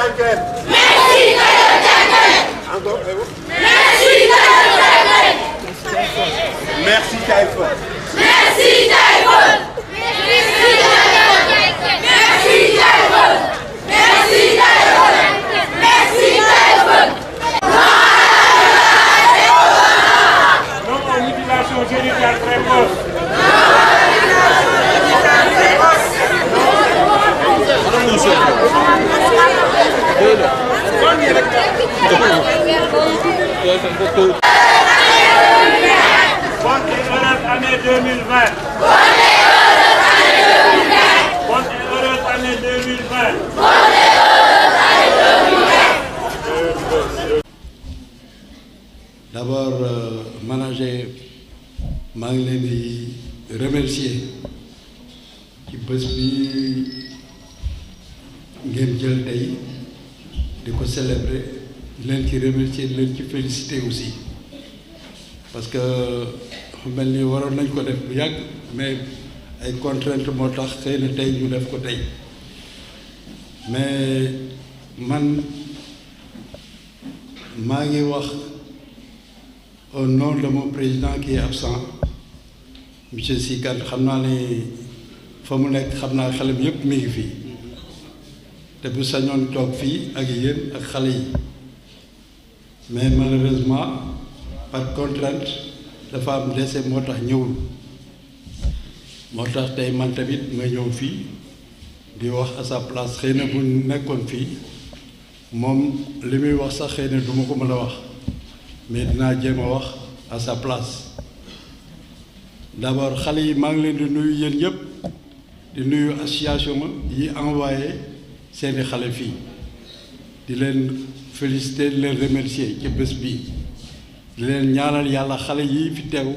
Dianguène. Merci Kajoor Dianguène. Encore. Merci Kajoor Dianguène. Merci Taïfon. Merci Taïfon. Merci Kajoor Dianguène. Merci Taïfon. Merci Taïfon. Merci Taïfon. Non aux mutilations génitales précoces. Bonne et heureuse année 2020. Bonne et heureuse année 2020. Bonne et heureuse année 2020. Bonne et heureuse année 2020. D'abord, manager, maa ngi leen di remercier ci bés bi ngeen jël tey di ko célébrer di leen ci remercier di leen ci féliciter aussi parce que mel ni waroon nañ ko def bu yàgg mais ay contraintes moo tax xëy na tey ñu def ko tey mais man maa ngi wax au nom de mon président qui est absent monsieur Sy Kane xam naa ne fa mu nekk xam naa xale bi yëpp mi ngi fii te bu sañoon toog fii ak yéen ak xale yi mais malheureusement par contrainte dafa am décès moo tax ñëwul moo tax tey man tamit ma ñëw fii di wax à sa place xëy na bu nekkoon fii moom li muy wax sax xëy na du ma ko mën a wax mais dinaa jéem a wax à sa place d'abord xale yi maa ngi leen di nuyu yéen ñëpp di nuyu association yi envoyé seeni xale fii di leen féliciter di leen remercier ci bés bi di leen ñaanal yàlla xale yi fi teew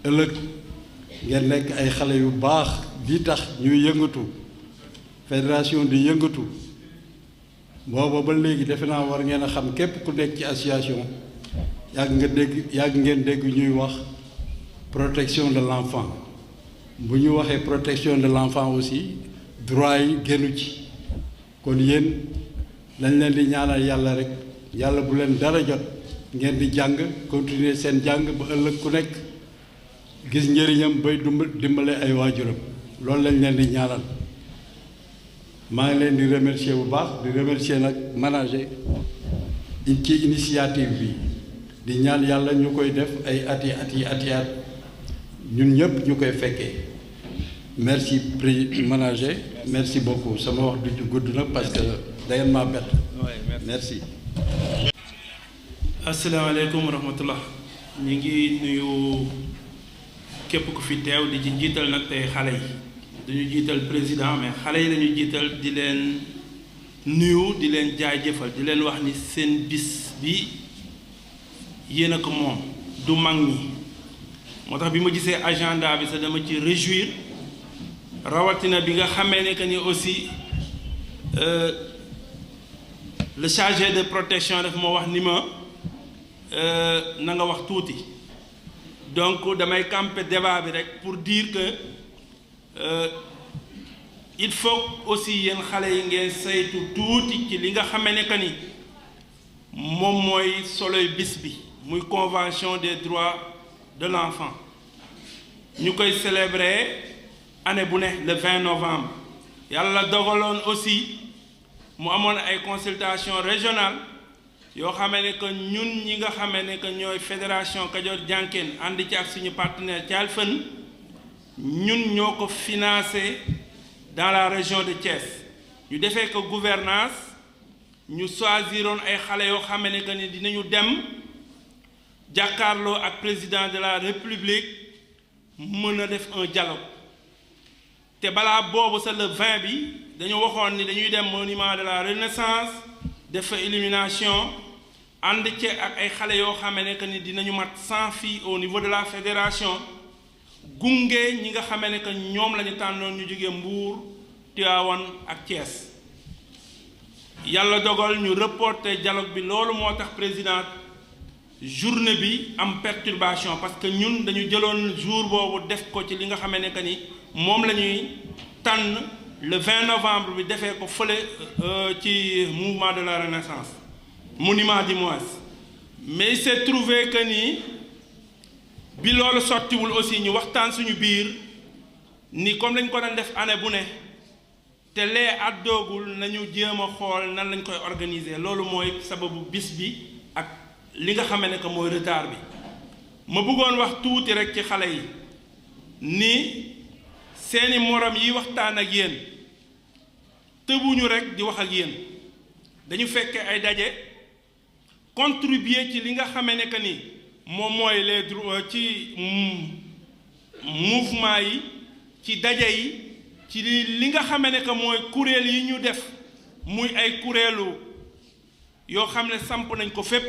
ëllëg ngeen nekk ay xale yu baax di tax ñuy yëngatu fédération di yëngatu booba ba léegi defe naa war ngeen a xam képp ku nekk ci association yàgg ngeen dégg ñuy wax protection de l'enfant bu ñu waxee protection de l'enfant aussi droit yi génnu ci kon yéen dañ leen di ñaanal yàlla rek yàlla bu leen dara jot ngeen di jàng continuer seen jàng ba ëllëg ku nekk gis njëriñam bay dimbale ay waajuram loolu lañ leen di ñaanal maa ngi leen di remercier bu baax di remercier nag manager ci initiative bi di ñaan yàlla ñu koy def ay at ñun ñëpp ñu koy fekkee merci manager merci beaucoup sama wax du ci gudd na parce que da ngeen maa bett merci. asalaamaaleykum wa rahmatullah ñu ngi nuyu képp ku fi teew di ci jiital nag tey xale yi dañu jiital président mais xale yi lañu jiital di leen nuyu di leen jaajëfal di leen wax ni seen bis bi yéen a ko moom du mag ñi moo tax bi ma gisee agenda bi sax dama ci réjouir rawatina bi nga xamee ne que ni aussi le chargé de protection daf ma wax ni ma na nga wax tuuti donc damay camper débat bi rek pour dire que il faut aussi yéen xale yi ngeen saytu tuuti ci li nga xamee ne que ni moom mooy soloy bis bi muy convention des droits de l'enfant ñu koy célébrer année bu ne le 20 novembre yàlla dogaloon aussi mu amoon ay consultation régionale yoo xamee ne que ñun ñi nga xamee ne que ñooy fédération Kajoor Dianguène ànd ci ak suñu partenaire Thialfane ñun ñoo ko financé dans la région de Thiès ñu defee ko gouvernance ñu choisiroon ay xale yoo xamee ne que ni dinañu dem jàkkaarloo ak président de la république mën a def un dialogue te balaa boobu sa le 20 bi dañu waxoon ni dañuy dem monument de la renaissance def fa illumination ànd ci ak ay xale yoo xamee ne que ni dinañu mat 100 filles au niveau de la fédération gunge ñi nga xamee ne que ñoom la ñu tànnoon ñu jóge Mbour Tivaouane ak Thiès yàlla dogal ñu reporter dialogue bi loolu moo tax président journée bi am perturbation parce que ñun dañu jëloon jour boobu def ko ci li nga xamee ne que ni moom la ñuy tànn le 20 novembre bi defee ko fële ci mouvement de la Renaissance monument du moins mais il s'est trouvé que ni bi loolu sottiwul aussi ñu waxtaan suñu biir ni comme lañ ko doon def année bu ne te lee àddoogul nañu jéem a xool nan lañ koy organiser loolu mooy sababu bis bi ak li nga xamee ne que mooy retard bi ma bëggoon wax tuuti rek ci xale yi ni seeni morom yi waxtaan ak yéen tëbuñu rek di wax ak yéen dañu fekke ay daje contribuer ci li nga xamee ne que ni moom mooy les droits ci mouvement yi ci daje yi ci li nga xamee ne que mooy kuréel yi ñu def muy ay kuréelu yoo xam ne samp nañ ko fépp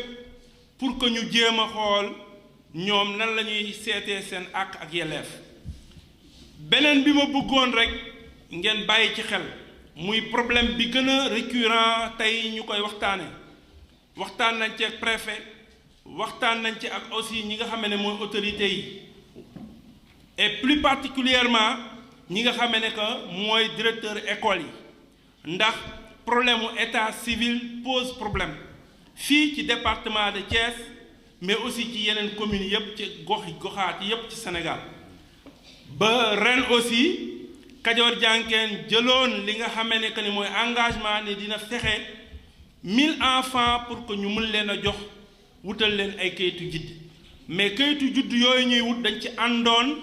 pour que ñu jéem a xool ñoom nan la ñuy seetee seen àq ak yelleef beneen bi ma bëggoon rek ngeen bàyyi ci xel muy problème bi gën a récurrent tey ñu koy waxtaan nañ ci ak préfet waxtaan nañ ci ak aussi ñi nga xam ne mooy autorités yi et plus particulièrement ñi nga xam ne que mooy directeur école yi ndax problème mu état civil pose problème fii ci département de Thiès mais aussi ci yeneen communes yëpp ci goxaat yëpp ci Sénégal ba ren aussi Kajoor Jànkeen jëloon li nga xamee ne que ni mooy engagement ni dina fexe 1000 enfants pour que ñu mën leen a jox wutal leen ay kayitu judd mais kayitu judd yooyu ñuy wut dañ ci àndoon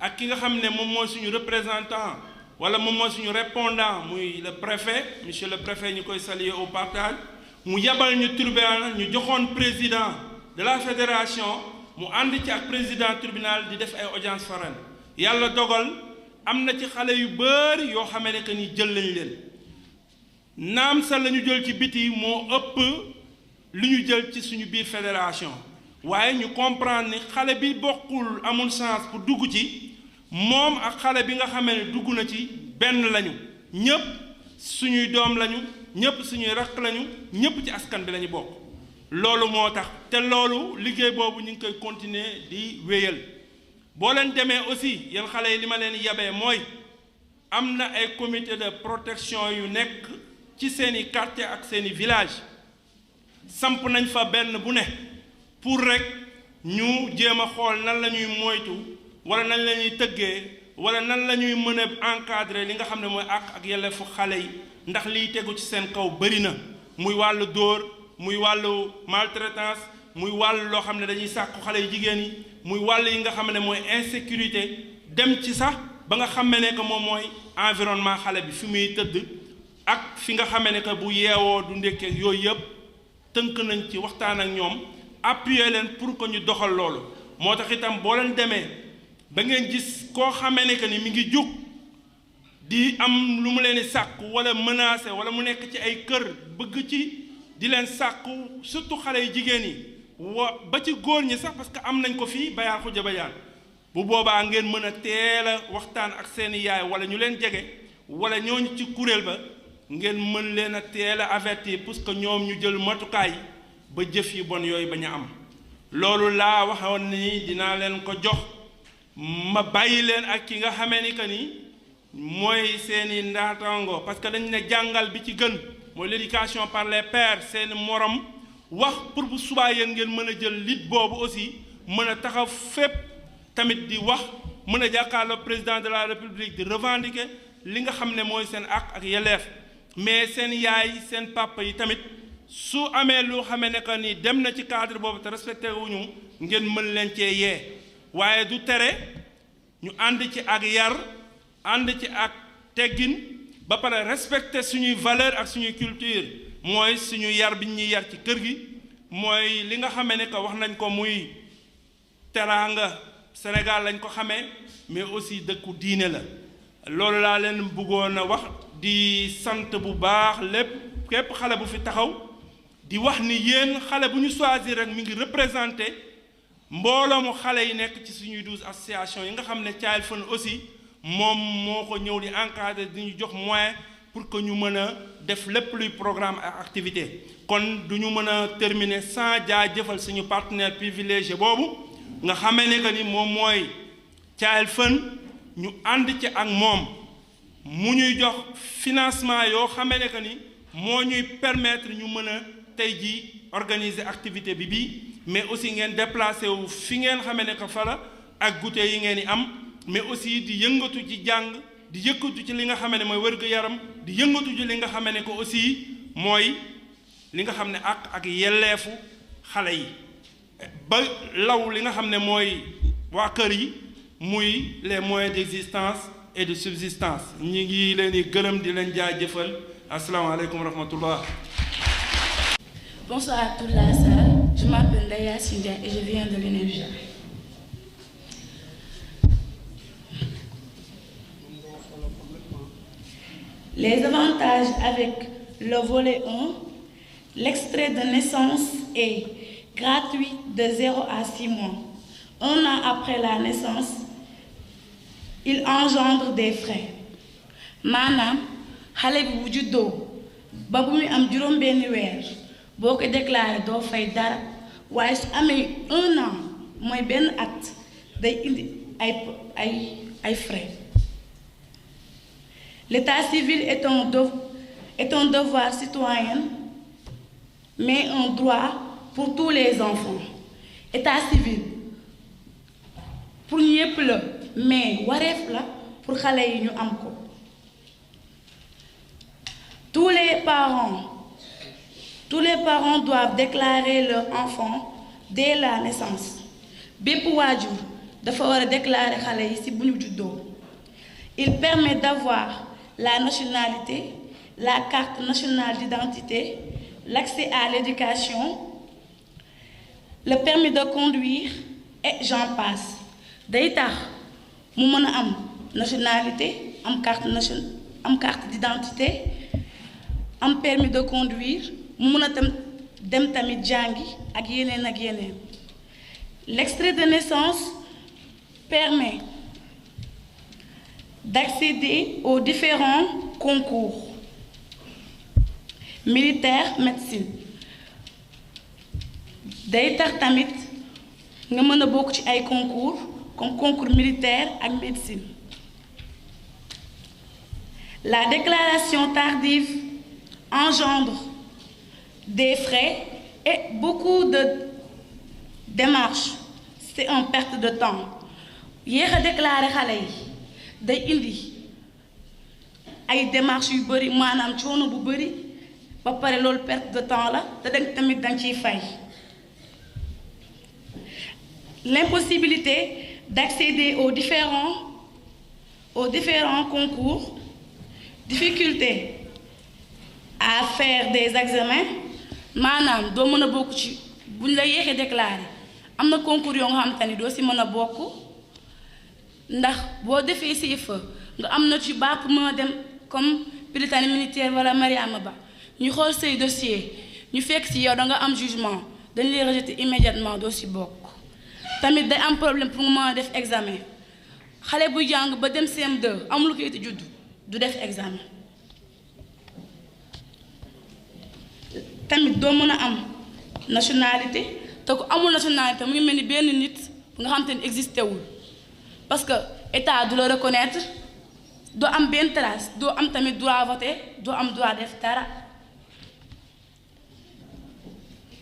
ak ki nga xam ne moom mooy suñu représentant wala moom mooy suñu répondant muy le préfet monsieur le préfet ñu koy saluer au passage mu yabal ñu tribunal ñu joxoon président de la fédération mu ànd ci ak président tribunal di def ay audience foraine yàlla dogal am na ci xale yu bari yoo xamee ne que ni jël lañu leen naam sax la ñu jël ci biti moo ëpp li ñu jël ci suñu biir fédération waaye ñu comprendre ni xale bi bokkul amul chance pour dugg ci moom ak xale bi nga xamee ne dugg na ci benn lañu ñépp suñuy doom lañu ñépp suñuy rakk lañu ñépp ci askan bi lañu bokk loolu moo tax te loolu liggéey boobu ñu ngi koy continuer di wéyal boo leen demee aussi yéen xale yi li ma leen yabee mooy am na ay comité de protection yu nekk ci seeni quartier ak seeni village samp nañ fa benn bu ne pour rek ñu jéem a xool nan la ñuy moytu wala nan la ñuy tëggee wala nan la ñuy mën a encadrer li nga xam ne mooy àq ak yelleefu xale yi ndax liy tegu ci seen kaw bëri na muy wàllu dóor muy wàllu maltraitance muy wàllu loo xam ne dañuy sàkku xale yu jigéen yi muy wàll yi nga xam ne mooy insécurité dem ci sax ba nga xam ne que moom mooy environnement xale bi fi muy tëdd ak fi nga xam ne que bu yeewoo du ndekkee yooyu yëpp tënk nañ ci waxtaan ak ñoom appuyer leen pour que ñu doxal loolu moo tax itam boo leen demee ba ngeen gis koo xamee ne que ni mi ngi jóg di am lu mu leen di sàkku wala menacé wala mu nekk ci ay kër bëgg ci di leen sàkku surtout xale yu jigéen yi ba ci góor ñi sax parce que am nañ ko fii bayaan xuja bayaan bu boobaa ngeen mën a teel a waxtaan ak seeni yaay wala ñu leen jege wala ñooñu ci kuréel ba ngeen mën leen a teel a avertir parce que ñoom ñu jël matukaay ba jëf yi bon yooyu bañ a am loolu laa waxoon ni dinaa leen ko jox ma bàyyi leen ak ki nga xamee ni que ni mooy seeni ndaatango parce que dañ ne jàngal bi ci gën mooy l'éducation par les pairs seeni morom wax pour bu subaa yéen ngeen mën a jël lit boobu aussi mën a taxaw fépp tamit di wax mën a jàkkaarloo président de la république di revendiquer li nga xam ne mooy seen àq ak yelleef mais seen yaay seen papa yi tamit su amee lu xamee ne que ni dem na ci cadre boobu te respecté wuñu ngeen mën leen cee yee waaye du tere ñu ànd ci ak yar ànd ci ak teggin ba pare respecté suñuy valeur ak suñuy culture mooy suñu yar bi ñuy yar ci kër gi mooy li nga xamee ne que wax nañ ko muy teraanga Sénégal lañ ko xamee mais aussi dëkku diine la loolu laa leen bëggoon a wax di sant bu baax lépp képp xale bu fi taxaw di wax ni yéen xale bu ñu choisir rek mi ngi représenté mbooloo mu xale yi nekk ci suñuy 12 association yi nga xam ne Child Fund aussi moom moo ko ñëw di encadrer di ñu jox moyen pour que ñu mën a def lépp luy programme ak activité kon du ñu mën a terminer sans jaajëfal suñu partenaire privilégié boobu nga xamee ne que ni moom mooy Child Fund ñu ànd ci ak moom mu ñuy jox financement yoo xamee ne que ni moo ñuy permettre ñu mën a tey jii organiser activité bi mais aussi ngeen déplacé wu fi ngeen xamee ne que fa la ak goûter yi ngeen di am mais aussi di yëngatu ci jàng di yëkkatu ci li nga xamee ne mooy wér-gu-yaram di yëngatu ci li nga xamee ne que aussi mooy li nga xam ne ak yelleefu xale yi ba law li nga xam ne mooy waa kër yi muy les moyens d'existence et de subsistance ñi ngi leen di gërëm di leen jaajëfal asalaamaaleykum wa rahmatullah. Bonsoir à toute la salle, je m'appelle Ndaya Sindia et je viens de l'UNEFJA. Les avantages avec le volet 1, l'extrait de naissance est gratuit de 0 à 6 mois. 1 an après la naissance, il engendre des frais. Maanaam xale bi bu juddoo ba bu muy am juróom-benni weer boo ko déclaré doo fay dara waaye su amee 1 an mooy benn at day indi ay frais. L'état civil est un devoir citoyen mais un droit pour tous les enfants. État civil pour ñépp la mais wareef la pour xale yi ñu am ko. Tous les parents doivent déclarer leur enfant dès la naissance. Bépp waajur dafa war a déclarer xale yi ci bu ñu juddoo. Il permet d'avoir la nationalité, la carte nationale d'identité, l'accès à l'éducation, le permis de conduire et j'en passe. Day tax mu mën a am nationalité, am carte d'identité, am permis de conduire, mu mën a dem tamit jàngi ak yeneen. L'extrait de naissance permet d'accéder aux différents concours militaire, médecine. Day tax tamit nga mën a bokk ci ay concours comme concours militaire ak médecine. La déclaration tardive engendre des frais et beaucoup de démarches. C'est une perte de temps. Yéex a déclaré xale yi day indi ay démarches yu bëri maanaam coono bu bëri ba pare loolu perte de temps la te tamit dañ ciy fay. L'impossibilité d'accéder aux différents concours, difficulté à faire des examens maanaam doo mën a bokk ci buñ la yéexee déclaré am na concours yoo nga xam te ni doo si mën a bokk ndax boo defee CFEE nga am na ci baax pour mën a dem comme Prytanée militaire wala Mariama Ba ñu xool say dossier ñu fekk ci yow da nga am jugement dañ lay rejeter immédiatement doo si bokk. Tamit day am problème pour nga mën a def examen xale buy jàng ba dem CM2 amul kayitu juddu du def examen tamit doo mën a am nationalité te ku amul nationalité mu ngi mel ni benn nit nga xam te ne existé wul parce que état du la reconnaître doo am benn trace doo am tamit droit voter doo am droit def dara.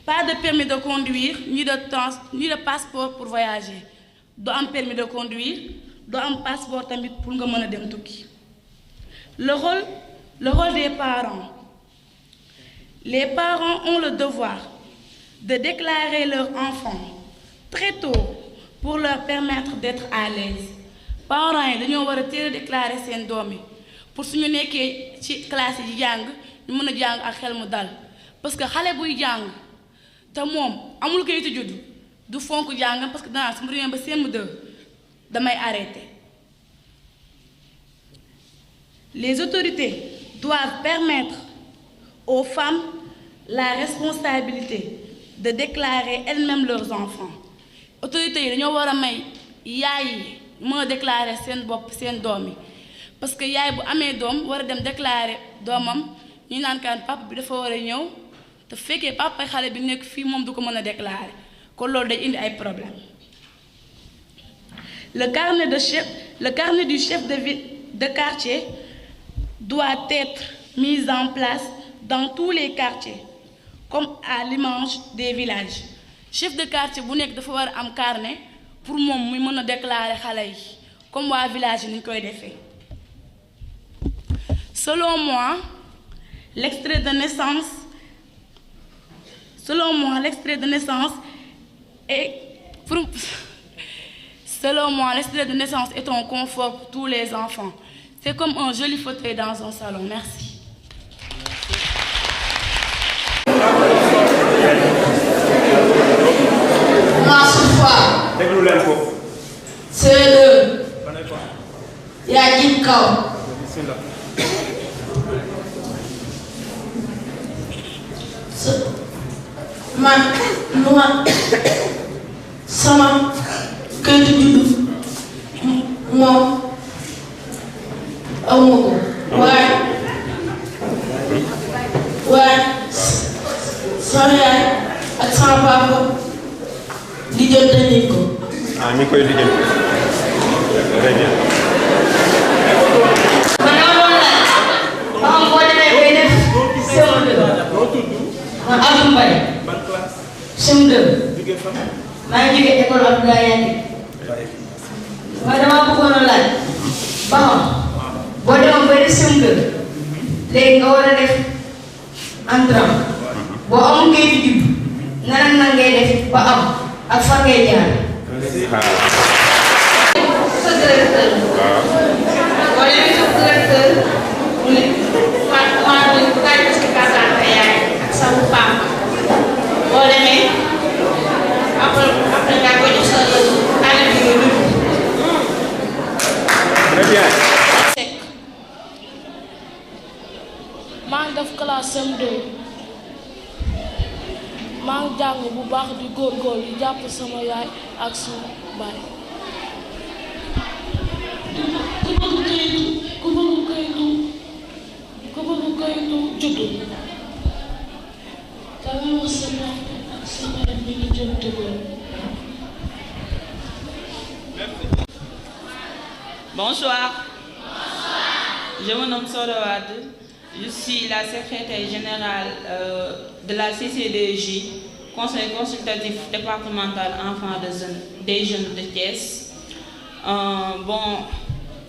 Pas de permis de conduire ni de passeport pour voyager doo am permis de conduire doo am passeport tamit pour nga mën a dem tukki. Le rôle des parents. Les parents ont le devoir de déclarer leur enfant très tôt pour leur permettre d'être à l'aise. Parents yi dañoo war a teel a déclarer seen doom yi pour suñu nekkee ci classe yi jàng ñu mën a jàng ak xel mu dal parce que xale buy jàng te moom amul kayitu juddu du fonk jàngam parce que danaa su ma demee ba CM2 damay arrêter. Les autorités doivent permettre aux femmes la responsabilité de déclarer elles-mêmes leurs enfants. Autorités yi dañoo war a may yaay yi mën a déclarer seen bopp seen doom yi parce que yaay bu amee doom war a dem déclarer doomam ñu naan kaan papa bi dafa war a ñëw te fekkee papa xale bi nekk fii moom du ko mën a déclarer kon loolu day indi ay problème. Le carnet du chef de quartier doit être mise en place dans tous les quartiers, comme à l'image des villages. Chef de quartier bu nekk dafa war a am carnet pour moom muy mën a déclarer xale yi comme waa village yi ni ñu koy defee. Selon moi, l'extrait de naissance est un confort pour tous les enfants. C'est comme un joli fauteuil dans un salon. Merci. Mansour Fall. déglu leen ko. C2. yaa jib kaw. man lu ma sama këyitu juddu moom amu ko waaye sama yaay ak sama papa lijjanti nañ ko. ah ñu koy lijjanti. très bien. man amoon na ba xam boo demee bay def CM2 man Abdou Mbaye CM2 maa ngi jógee école Abdoulaye Yandé waaye damaa bëggoon a laaj ba xam boo demoon bay def CM2 léegi nga war a def entrant boo amul kayitu juddu nan ngay def ba am ak fan ngay jaar. sa directeur boo demee sa directeur mu ne maa ngi kaay ci kàttan yaay ak sa papa boo demee après nga ko jox sa année bi nga dugg. très bien. maa ngi def classe CM2 maa ngi jàng bu baax di góorgóorlu di jàpp sama yaay ak sama baay. ku bëgg kayitu juddu dama wax sa papa ak sama yaay bi ñu jëm tëggoon. Bonsoir. Je me nomme Soda Wade. Je suis la secrétaire générale de la CCDJ, Conseil consultatif départemental enfants des jeunes de Thiès.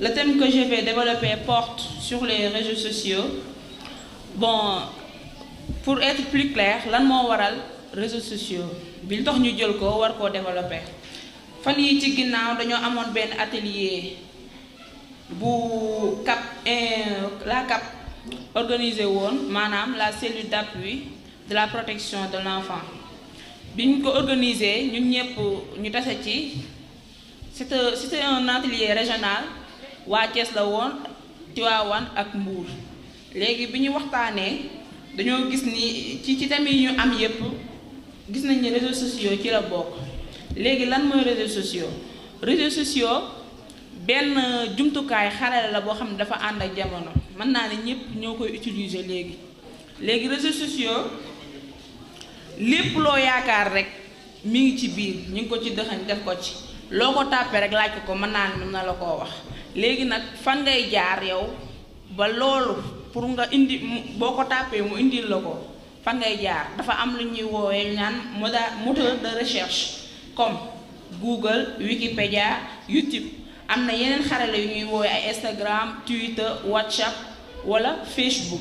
Le thème que je vais développer porte sur les réseaux sociaux. Pour être plus clair, lan moo waral réseaux sociaux bi tax ñu jël ko war koo développer. Fan yi ci ginnaaw dañoo amoon benn atelier bu la CAP organisé woon maanaam la cellule d'appui de la protection de l'enfant bi ñu ko organisé ñun ñëpp ñu tase ci c'était un atelier régional waa Thiès la woon Tivaouane ak Mbour. Léegi bi ñu waxtaanee dañoo gis ni ci thème yi ñu am yëpp gis nañ ni réseaux sociaux ci la bokk. Léegi lan mooy réseaux sociaux? Réseaux sociaux benn jumtukaay xarala la boo xam ne dafa ànd ak jamono mën naa ne ñëpp ñoo koy utiliser léegi réseaux sociaux lépp loo yaakaar rek mi ngi ci biir ñu ngi ko ci dëxañ def ko ci loo ko tàppee rek laaj ko mën naa ne mën na la koo wax. Léegi nag fan ngay jaar yow ba loolu pour nga indi boo ko tàppee mu indil la ko fan ngay jaar dafa am lu ñuy woowee ñaan moteur de recherche comme Google, Wikipédia, YouTube. Am na yeneen xarala yu ñuy woowee ay Instagram, Twitter, WhatsApp wala Facebook.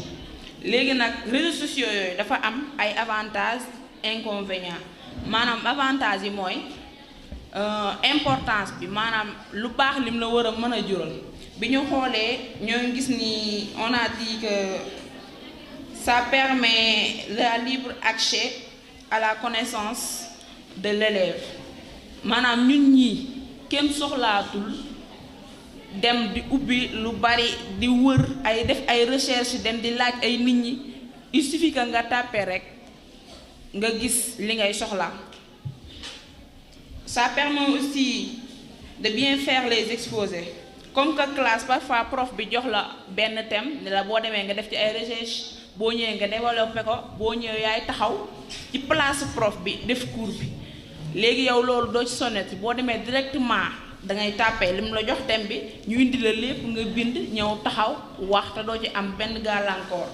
Léegi nag réseaux sociaux yooyu dafa am ay avantages inconvénients maanaam avantages yi mooy importance bi maanaam lu baax lim la war a mën a jural bi ñu xoolee ñoo gis ni on a dit que ça permet le libre accès à la connaissance de l'élève maanaam ñun ñii kenn soxlaatul dem di ubbi lu bari di wër ay def ay recherche dem di laaj ay nit ñi il suffit que nga tàppe rek nga gis li ngay soxla. Ça permet aussi de bien faire les exposés comme que classe parfois prof bi jox la benn thème ne la boo demee nga def ci ay recherche boo ñëwee nga développé ko boo ñëwee yaay taxaw ci place prof bi def cours bi léegi yow loolu doo ci sonneti boo demee directement da ngay tàppee lim la jox thème bi ñu indi la lépp nga bind ñëw taxaw wax te doo ci am benn gàllankoor.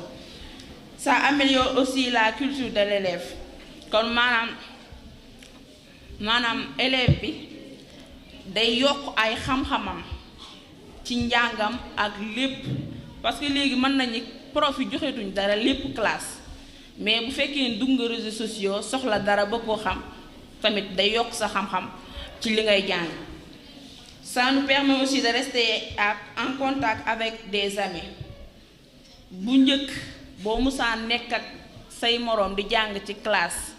Ça améliore aussi la culture de l'élève kon maanaam élève bi day yokk ay xam-xamam ci njàngam ak lépp parce que léegi mën nañu prof yi joxetuñ dara lépp classe mais bu fekkee ne dugg nga réseaux sociaux soxla dara ba koo xam tamit day yokk sa xam-xam ci li ngay jàng. Ça nous permet aussi de rester en contact avec des amis bu njëkk boo musaa nekk ak say moroom di jàng ci classe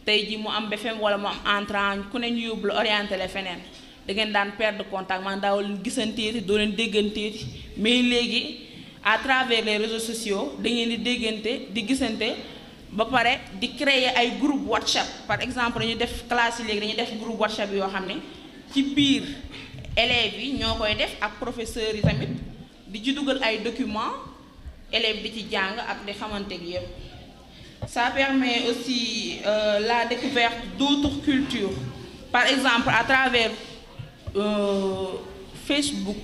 tey ji mu am BFEM wala mu am entrant ku ne ñu yóbbu la orienté la feneen da ngeen daan perdre contact man daaw leen gisanteeti doo leen dégganteeti mais léegi à travers les réseaux sociaux da ngeen di déggante di gisante ba pare di créer ay groupe WhatsApp par exemple dañuy def classe yi léegi dañuy def groupe WhatsApp yoo xam ne ci biir élèves yi ñoo koy def ak professeurs yi tamit di ci dugal ay documents élèves di ci jàng ak di xamante gi yépp. Ça permet aussi la découverte d'autres cultures par exemple à travers Facebook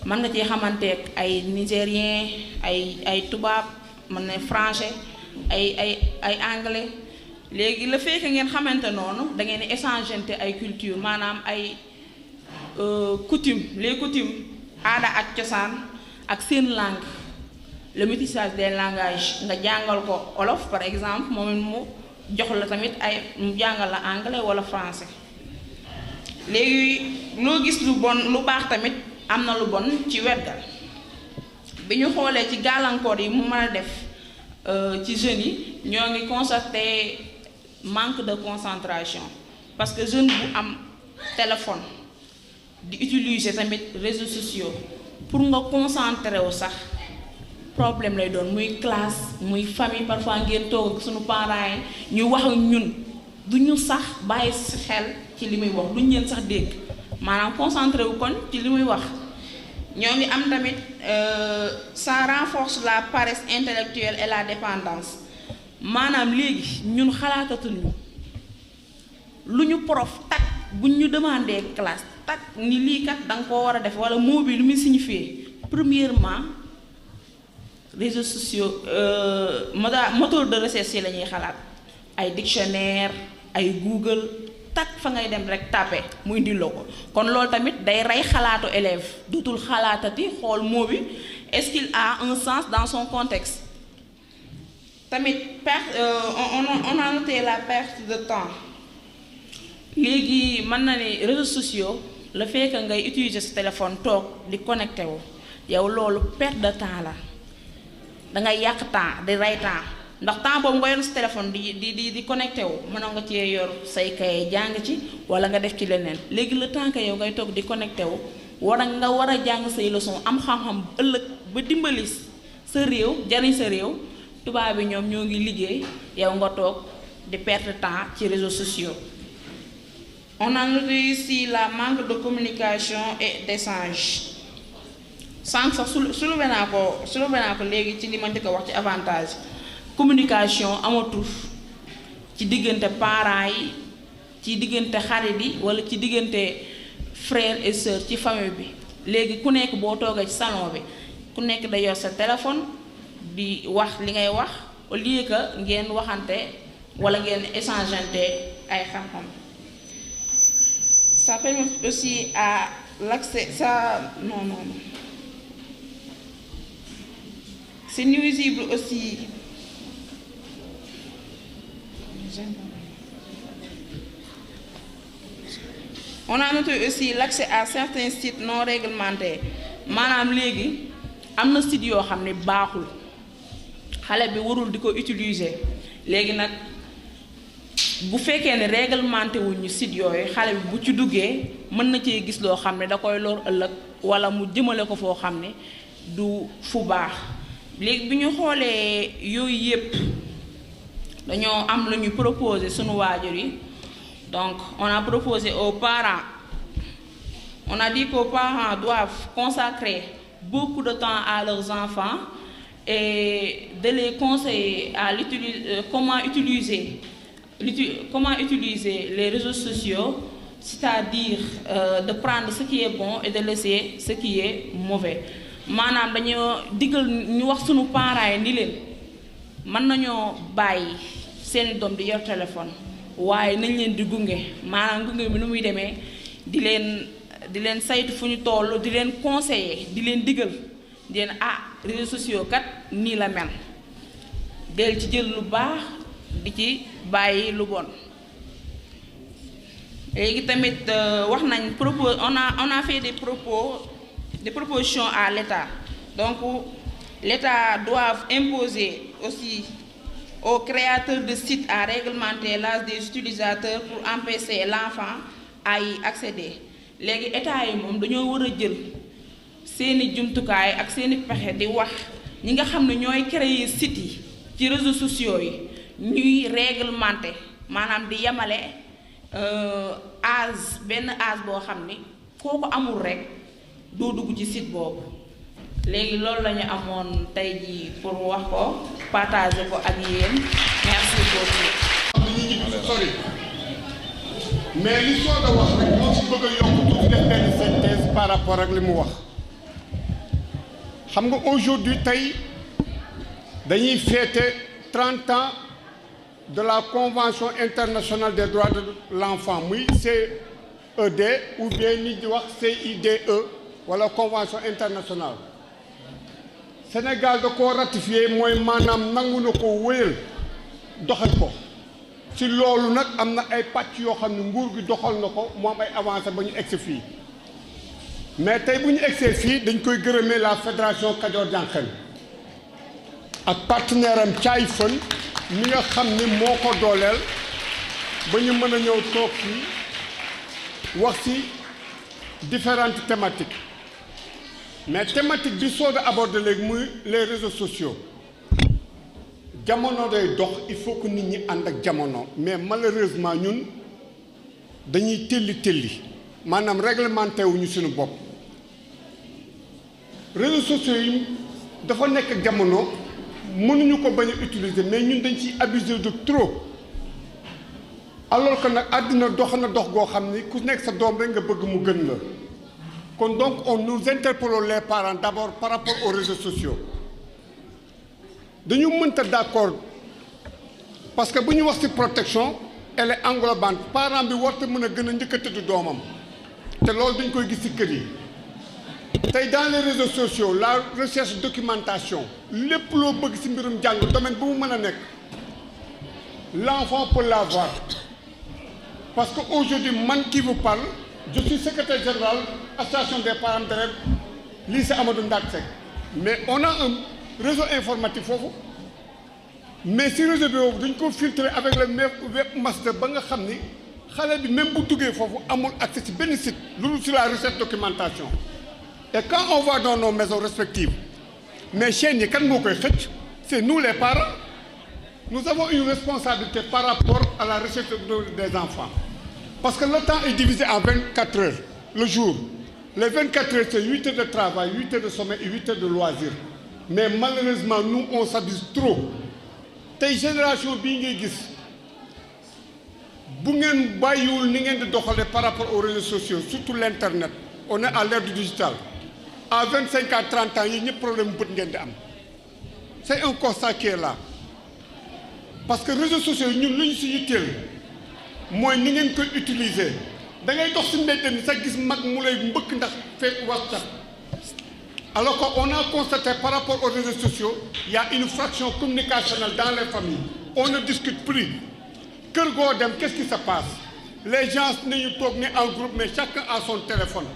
mën nga ci xamanteeg ay nigériens ay tubaab mën na français ay anglais léegi le fait que ngeen xamante noonu da ngeen di échanger ay culture maanaam ay coutumes les coutumes aada ak cosaan ak seen langue le métissage des langages nga jàngal ko olof par exemple moom mu jox la tamit mu jàngal la anglais wala français léegi loo gis lu bon lu baax tamit am na lu bon ci wetgal bi ñu xoolee ci gàllankoor yi mu mën a def ci jeunes yi ñoo ngi constaté manque de concentration parce que jeune bu am téléphone di utiliser tamit réseaux sociaux pour nga concentrer wu sax problème lay doon muy classe muy famille parfois ngeen toog ak suñu parents yi ñu wax ak ñun du ñu sax bàyyi si xel ci li muy wax duñ leen sax dégg maanaam concentré wu kon ci li muy wax ñoo ngi am tamit ça renforce la paresse intellectuelle et la dépendance maanaam léegi ñun xalaatatuñu lu ñu prof tak buñ ñu demandé classe tak ni lii kat da nga koo war a def wala mot bi lu muy signifier premièrement réseaux sociaux moteur de recherche yi la ñuy xalaat ay dictionnaire ay Google tak fa ngay dem rek tapé mu indi loo ko kon loolu tamit day rey xalaatu élève dutul xalaatati xool mot bi est-ce qu'il a un sens dans son contexte tamit on a noté la perte de temps léegi mën na ne réseaux sociaux le fait que ngay utiliser sa téléphone toog di connecté wu yow loolu perte de temps la da ngay yàq temps di rey temps ndax temps boobu nga yor sa téléphone di connecté wu mënoon nga cee yor say kay jàng ci wala nga def ci leneen léegi le temps que yow ngay toog di connecté wu nga war a jàng say leçon am xam-xam ëllëg ba dimbali sa réew jariñ sa réew tubaab bi ñoom ñoo ngi liggéey yow nga toog di perdre temps ci réseaux sociaux. On a noté ici la manque de communication et d'échange sànq sax soulevé naa ko léegi ci li ma njëkk a wax ci avantage communication amatul ci diggante parents yi ci diggante xarit yi wala ci diggante frères et sœurs ci famille bi léegi ku nekk boo toogee ci salon bi ku nekk da yor sa téléphone di wax li ngay wax au lieu que ngeen waxante wala ngeen échangeante ay xam-xam. Ça permet aussi à l'accès c'est nuisible aussi. On a noté aussi l'accès à certains sites non réglementés maanaam léegi am na site yoo xam ne baaxul xale bi warul di ko utiliser léegi nag bu fekkee ne réglementé wuñu site yooyu xale bi bu ci duggee mën na cee gis loo xam ne da koy lor ëllëg wala mu jëmale ko foo xam ne du fu baax léegi bi ñu xoolee yooyu yépp dañoo am lu ñu proposé sunu waajur yi donc on a proposé aux parents on a dit qu'aux parents doivent consacrer beaucoup de temps à leurs enfants et de les conseiller à comment utiliser les réseaux sociaux c'est-à-dire de prendre ce qui est bon et de laisser ce qui est mauvais maanaam dañoo digal ñu wax sunu parents yi ni leen mën nañoo bàyyi seeni doom di yor téléphone waaye nañ leen di gunge maanaam gunge bi nu muy demee di leen saytu fu ñu toll di leen conseiller di leen digal di leen réseaux sociaux kat nii la mel del ci jël lu baax di ci bàyyi lu bon. léegi tamit wax nañ propos on a fait des propositions à l'État donc l'État doit imposer aussi aux créateurs de sites à réglementer l'âge des utilisateurs pour empêcher l'enfant à y accéder léegi État yi moom dañoo war a jël seeni jumtukaay ak seeni pexe di wax ñi nga xam ne ñooy créer sites yi ci réseaux sociaux yi ñuy réglementer maanaam di yemale benn âge boo xam ni koo ko amul rek doo dugg ci site boobu léegi loolu la ñu amoon tey jii pour wax ko partager ko ak yéen merci beaucoup. Sorry mais li soo da wax rek moo si bëgg a yokk tuuti def benn synthèse par rapport ak li mu wax xam nga aujourd'hui tey dañuy fêter 30 ans de la Convention internationale des droits de l'enfant muy CED ou bien nit di wax CIDE wala Convention internationale Sénégal da koo ratifié mooy maanaam nangu na ko wéyal doxal ko ci loolu nag am na ay pàcc yoo xam ne nguur gi doxal na ko mu am ay avancé ba ñu egsi fii mais tey bu ñu egsee fii dañ koy gërëmee la fédération Kajoor Jànqeen ak partenaire am Caay Fën mi nga xam ni moo ko dooleel ba ñu mën a ñëw toog fii wax ci différentes thématiques mais thématique bi soo da abordé léegi muy les réseaux sociaux jamono day dox il faut que nit ñi ànd ak jamono mais malheureusement ñun dañuy telli maanaam réglementé wuñu suñu bopp réseaux sociaux yi dafa nekk jamono mënuñu ko bañ a utiliser mais ñun dañ ciy abuser de trop alors que nag àddina dox na dox goo xam ni ku nekk sa doom rek nga bëgg mu gën la kon donc on nous interpelle les parents d'abord par rapport aux réseaux sociaux dañu mënta d'accord parce que bu ñu wax ci protection elle est englobante parent bi warta mën a gën a njëkk a tëdd doomam te loolu dañ koy gis ci kër yi tey dans les réseaux sociaux la recherche documentation lépp loo bëgg ci mbirum jàng domaine bu mu mën a nekk l'enfant peut l'avoir parce que aujourd'hui man qui vous parle je suis secrétaire général association des parents d'élèves lycée Amadou Ndak Seck mais on a un réseau informatique foofu mais si réseau bi boobu dañ ko filtrer avec le webmaster ba nga xam ni xale bi même bu duggee foofu amul accès ci benn site loolu sur la recherche documentation et quand on va dans nos maisons respectives mais chaînes yi kan moo koy xëcc c'est nous les parents nous avons une responsabilité par rapport à la recherche des enfants parce que le temps est divisé en 24 heures le jour les 24 heures c'est 8 heures de travail 8 heures de sommeil et 8 heures de loisirs mais malheureusement nous on s'abuse trop tey génération bii ngay gis bu ngeen bàyyiwul ni ngeen di doxalee par rapport aux réseaux sociaux surtout l'internet on est à l'ère du digital à 25 à 30 ans yi ñëpp problème bët ngeen di am c'est un constat qui est là parce que réseaux sociaux yi ñun lu ñu si yitteel mooy ni ngeen koy utiliser da ngay dox si mbedd mi sax gis mag mu lay mbëkk ndax fekk WhatsApp alors qu'on a constaté par rapport aux réseaux sociaux il y a une fraction communicationnelle dans les familles on ne discute plus kër goo dem qu'est-ce qui se passe les gens nañu toog ne en groupe mais chacun a son téléphone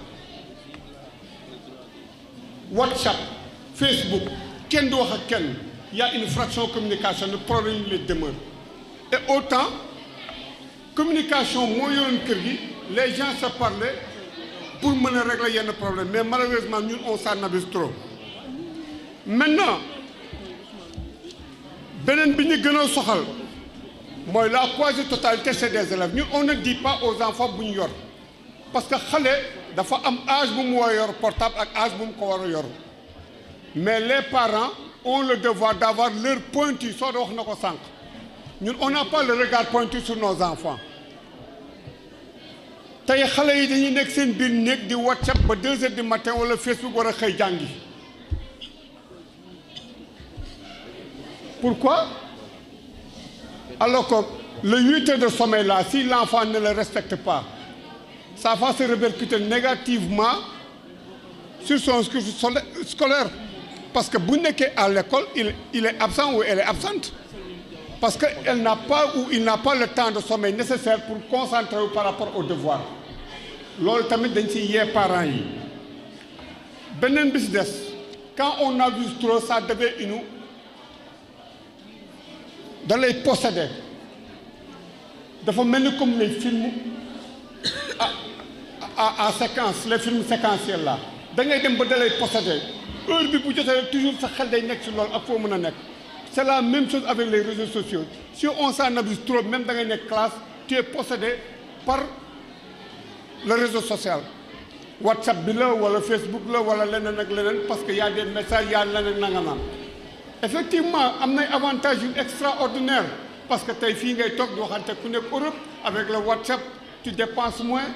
WhatsApp Facebook kenn du wax ak kenn il y a une fraction communicationnelle problème yi les demeure et autant communication moo yoroon kër gi les gens se parlaient pour mën a régler yenn problème mais malheureusement ñun on s'en abuse trop maintenant beneen bi ñu gën a soxal mooy la quasi-totalité c'est des élèves ñun on ne dit pas aux enfants bu ñu yor parce que xale dafa am âge bu mu war a yor portable ak âge bu mu ko war a yor mais les parents ont le devoir d'avoir leur pointu soo da wax na ko sànq ñun on n'a pas le regard pointu sur nos enfants tey xale yi dañuy nekk seen biir néeg di WhatsApp ba 2 heures du matin wala Facebook war a xëy jàngi. Pourquoi? Alors que le 8 heures de sommeil là, si l'enfant ne le respecte pas, ça va se répercuter négativement sur son scolaire. Parce que bu nekkee à l'école, il est absent ou elle est absente. Parce qu'elle n'a pas ou il n'a pas le temps de sommeil nécessaire pour concentrer par rapport aux devoirs. Loolu tamit dañ ci yee parents yi. Beneen bis des, quand on abuse trop, ça devient une da lay posséder. Dafa mel ni comme les films à séquence, les films séquentiels là. Da ngay dem ba da lay posséder. Heure bi bu jotee toujours sa xel day nekk ci loolu ak foo mën a nekk. C'est la même chose avec les réseaux sociaux. Si on s'en abuse trop, même dans une classe, tu es possédé par le réseau social. WhatsApp, ou le Facebook, parce qu'il y a des messages, il y a des... Effectivement, il y a un avantage extraordinaire. Parce que tu es fille, tu es Europe, avec le WhatsApp, tu dépenses moins.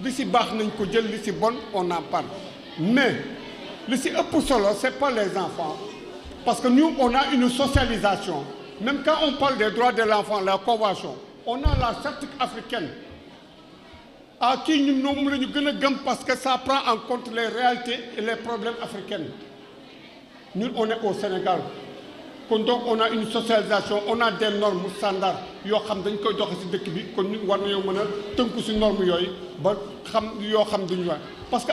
D'ici bas, d'ici bon, on en parle. Mais, ici, ce n'est pas les enfants. Parce que nous, on a une socialisation. Même quand on parle des droits de l'enfant, la convention, on a la charte africaine. À qui nous nommons parce que ça prend en compte les réalités et les problèmes africains. Nous, on est au Sénégal. Donc, on a une socialisation, on a des normes standards. Parce que